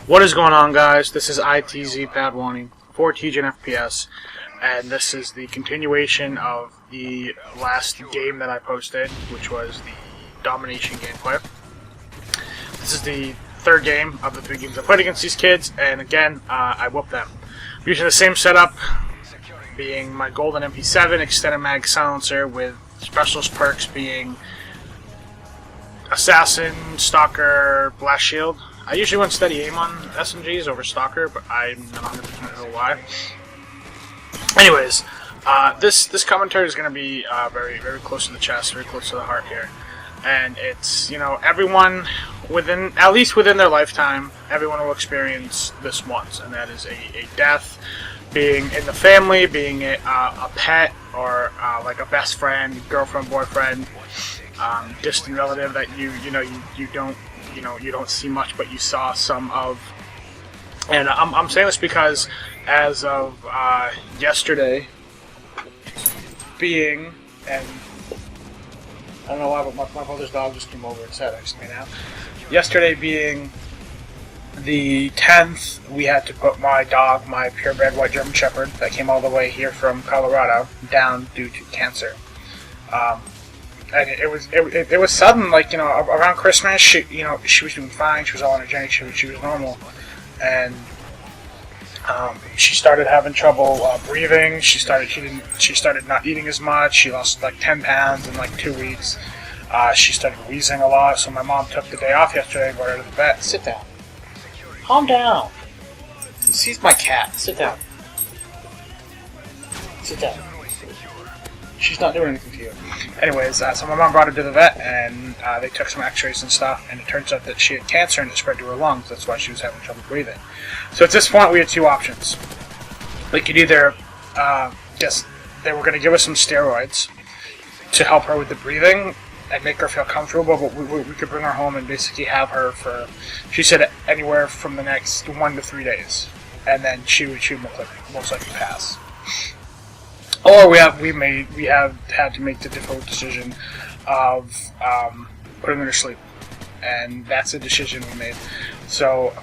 What is going on, guys? This is ITZ Pad Warning for TGN FPS, and this is the continuation of the last game that I posted, which was the domination gameplay. This is the third game of the 3 games I played against these kids, and again, I whooped them. I'm using the same setup, being my golden MP7 extended mag silencer with specialist perks being Assassin, Stalker, Blast Shield. I usually went steady aim on SMGs over Stalker, but I'm not 100% sure why. Anyways, this commentary is going to be very, very close to the chest, very close to the heart here. And it's, you know, everyone within, at least within their lifetime, everyone will experience this once, and that is a death, being in the family, being a pet, or like a best friend, girlfriend, boyfriend, distant relative that you don't see much, but you saw some of. And I'm saying this because as of yesterday, being, and I don't know why, but my brother's dog just came over and sat next to me now. Yesterday being the 10th, we had to put my dog, my purebred white German Shepherd, that came all the way here from Colorado, down due to cancer. And it was sudden, like, you know, around Christmas, she was doing fine, she was all energetic, she was normal, and she started having trouble breathing. She started not eating as much. She lost like 10 pounds in like 2 weeks. She started wheezing a lot, so my mom took the day off yesterday and brought her to the vet. Sit down. Calm down. She's my cat. Sit down. Sit down. She's not doing anything to you. Anyways, so my mom brought her to the vet, and they took some x-rays and stuff, and it turns out that she had cancer and it spread to her lungs. That's why she was having trouble breathing. So at this point, we had 2 options. We could either, they were going to give us some steroids to help her with the breathing and make her feel comfortable, but we could bring her home and basically have her for, she said, anywhere from the next 1 to 3 days, and then she would most likely pass. Or we have had to make the difficult decision of putting her to sleep, and that's a decision we made. So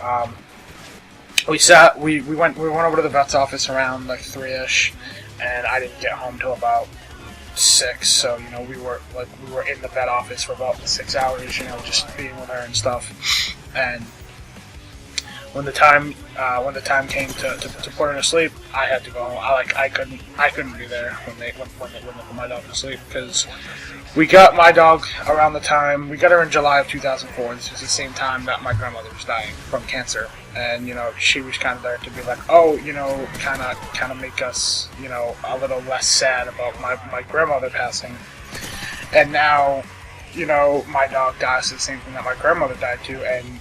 we went over to the vet's office around like 3ish, and I didn't get home till about 6. So you know we were in the vet office for about 6 hours, you know, just being with her and stuff. And when the time came to put her to sleep, I had to go home. I couldn't be there when they put my dog to sleep, because we got my dog around the time we got her in July of 2004. This was the same time that my grandmother was dying from cancer, and you know she was kind of there to be like, oh, you know, kind of make us, you know, a little less sad about my grandmother passing. And now, you know, my dog dies the same thing that my grandmother died to, and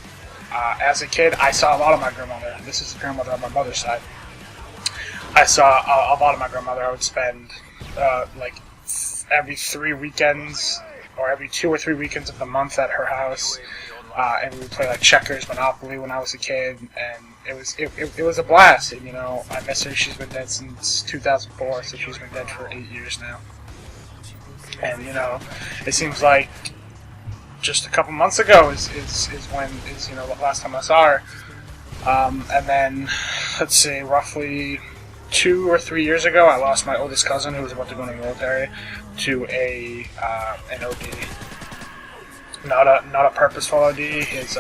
as a kid, I saw a lot of my grandmother. This is the grandmother on my mother's side. I saw a lot of my grandmother. I would spend like every 3 weekends, or every 2 or 3 weekends of the month at her house, and we would play like checkers, Monopoly when I was a kid, and it was a blast. And you know, I miss her. She's been dead since 2004, so she's been dead for 8 years now. And you know, it seems like just a couple months ago is you know, the last time I saw her. And then, let's say, roughly 2 or 3 years ago, I lost my oldest cousin who was about to go in the military to an OD. Not a purposeful OD. His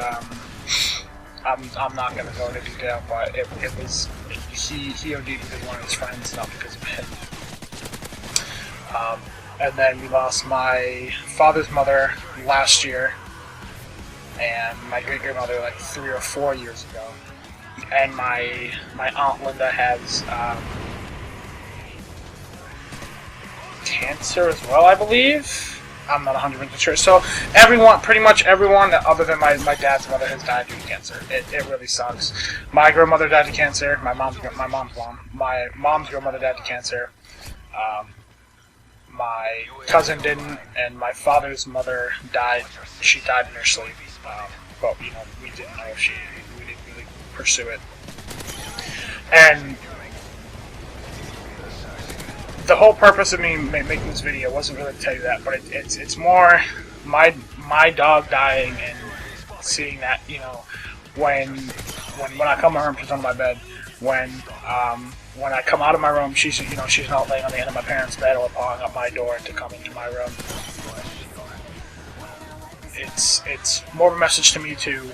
I'm not going to go into detail, but it was he OD'd because of one of his friends, not because of him. And then we lost my father's mother last year, and my great-grandmother like 3 or 4 years ago. And my Aunt Linda has cancer as well, I believe. I'm not 100% sure. So pretty much everyone other than my dad's mother has died due to cancer. It really sucks. My grandmother died to cancer. My mom's mom. My mom's grandmother died to cancer. My cousin didn't, and my father's mother died. She died in her sleep, but you know, we didn't know if we didn't really pursue it. And the whole purpose of me making this video wasn't really to tell you that, but it's more my dog dying and seeing that, you know, when when I come to her room, she's on my bed. When I come out of my room, she's not laying on the end of my parents' bed or pawing up my door to come into my room. It's more of a message to me to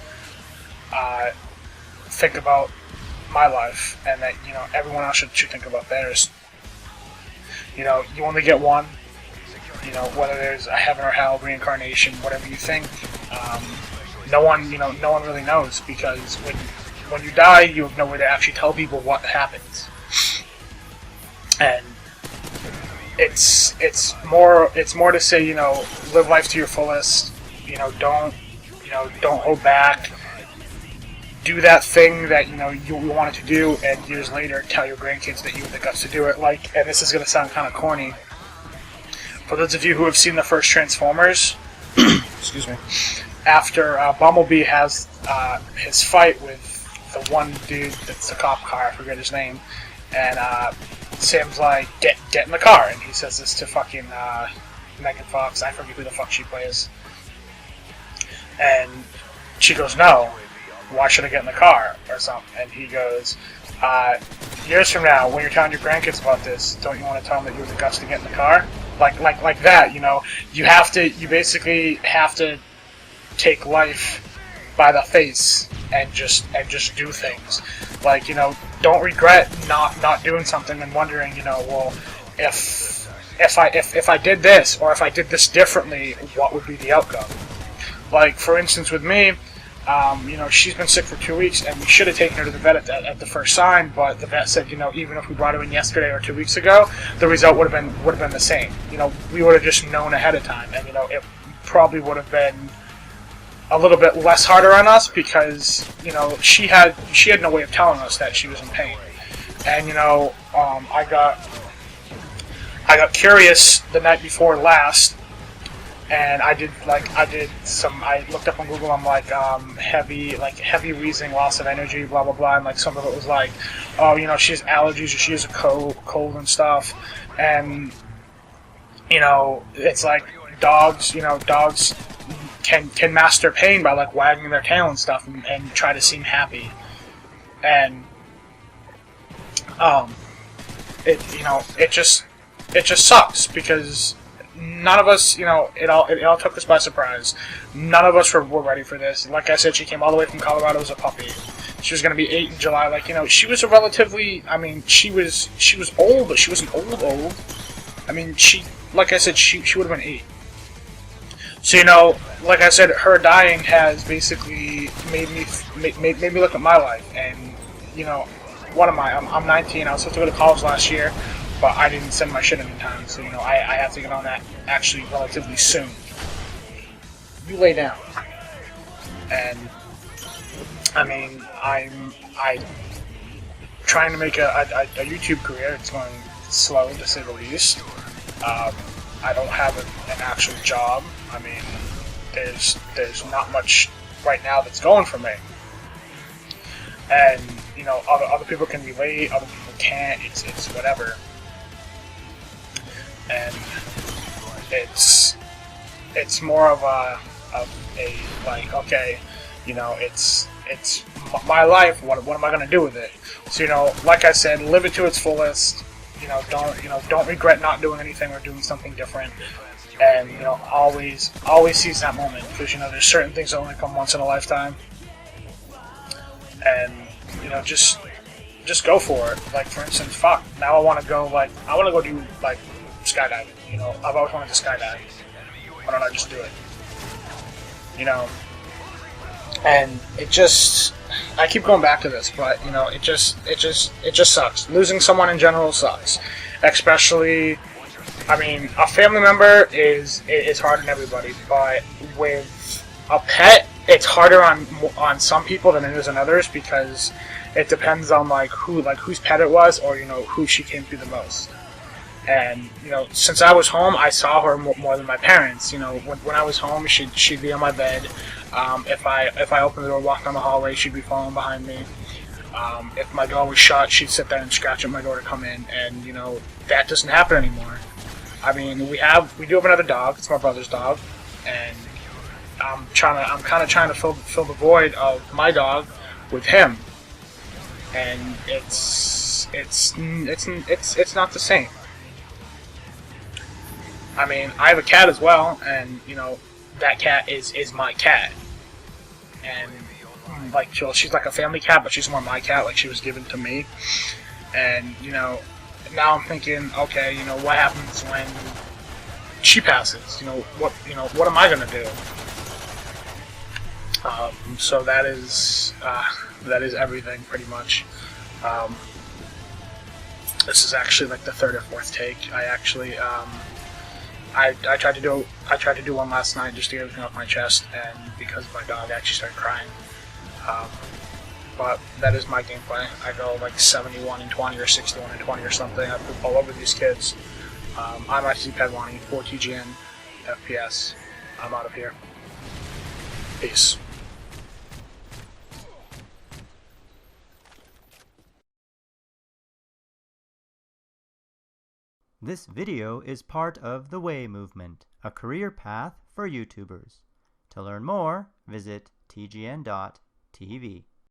think about my life, and that everyone else should think about theirs. You only get one. Whether there's a heaven or hell, reincarnation, whatever you think. No one really knows, because when you die, you have no way to actually tell people what happens. And it's more to say, live life to your fullest. Don't hold back. Do that thing that you wanted to do, and years later tell your grandkids that you had the guts to do it. And this is going to sound kind of corny. For those of you who have seen the first Transformers, excuse me, after Bumblebee has his fight with the one dude that's the cop car, I forget his name, and Sam's like, get in the car, and he says this to fucking Megan Fox, I forget who the fuck she plays, and she goes, no, why should I get in the car, or something, and he goes, years from now, when you're telling your grandkids about this, don't you want to tell them that you have the guts to get in the car? Like that, you basically have to take life by the face and just do things. Don't regret not doing something and wondering, well, if I did this, or if I did this differently, what would be the outcome? For instance, with me, she's been sick for 2 weeks, and we should have taken her to the vet at the first sign, but the vet said, even if we brought her in yesterday or 2 weeks ago, the result would have been the same. We would have just known ahead of time, and it probably would have been a little bit less harder on us, because she had no way of telling us that she was in pain, and I got curious the night before last. And I looked up on Google, I'm like, heavy wheezing, loss of energy, blah, blah, blah, and some of it was like, oh, she has allergies, or she has a cold and stuff, and, it's like dogs can mask their pain by, wagging their tail and stuff, and try to seem happy, and, it just sucks, because none of us, it all took us by surprise. None of us were ready for this. Like I said, she came all the way from Colorado as a puppy. She was going to be 8 in July. She was a relatively, she was old, but she wasn't old. Like I said, she would have been 8. So, like I said, her dying has basically made me look at my life. And, what am I? I'm 19. I was supposed to go to college last year, but I didn't send my shit in time, so I have to get on that actually relatively soon. You lay down, and I'm trying to make a YouTube career. It's going slow, to say the least. I don't have an actual job. There's not much right now that's going for me, and other people can relate, other people can't. It's whatever. And it's more of a okay, it's my life. What am I going to do with it? So like I said, live it to its fullest. Don't regret not doing anything or doing something different. And always seize that moment, because there's certain things that only come once in a lifetime. And just go for it. For instance, now I want to go do skydiving. I've always wanted to skydive. Why don't I just do it? And I keep going back to this, but it just sucks. Losing someone in general sucks, especially. A family member is hard on everybody, but with a pet, it's harder on some people than it is on others, because it depends on whose pet it was, or who she came through the most. And since I was home, I saw her more than my parents. When I was home, she'd be on my bed. If I opened the door, walked down the hallway, she'd be following behind me. If my door was shut, she'd sit there and scratch at my door to come in, and that doesn't happen anymore. We do have another dog. It's my brother's dog, and I'm kind of trying to fill the void of my dog with him. and it's not the same. I mean, I have a cat as well, and that cat is my cat, and like she's like a family cat, but she's more my cat. Like she was given to me, and now I'm thinking, okay, what happens when she passes? What am I gonna do? So that is everything pretty much. This is actually like the third or fourth take. I actually I tried to do one last night just to get everything off my chest, and because my dog actually started crying. But that is my gameplay. I go like 71 and 20 or 61 and 20 or something. I poop all over these kids. I'm actually Pedwani, 4TGN FPS. I'm out of here. Peace. This video is part of the Way movement, a career path for YouTubers. To learn more, visit tgn.tv.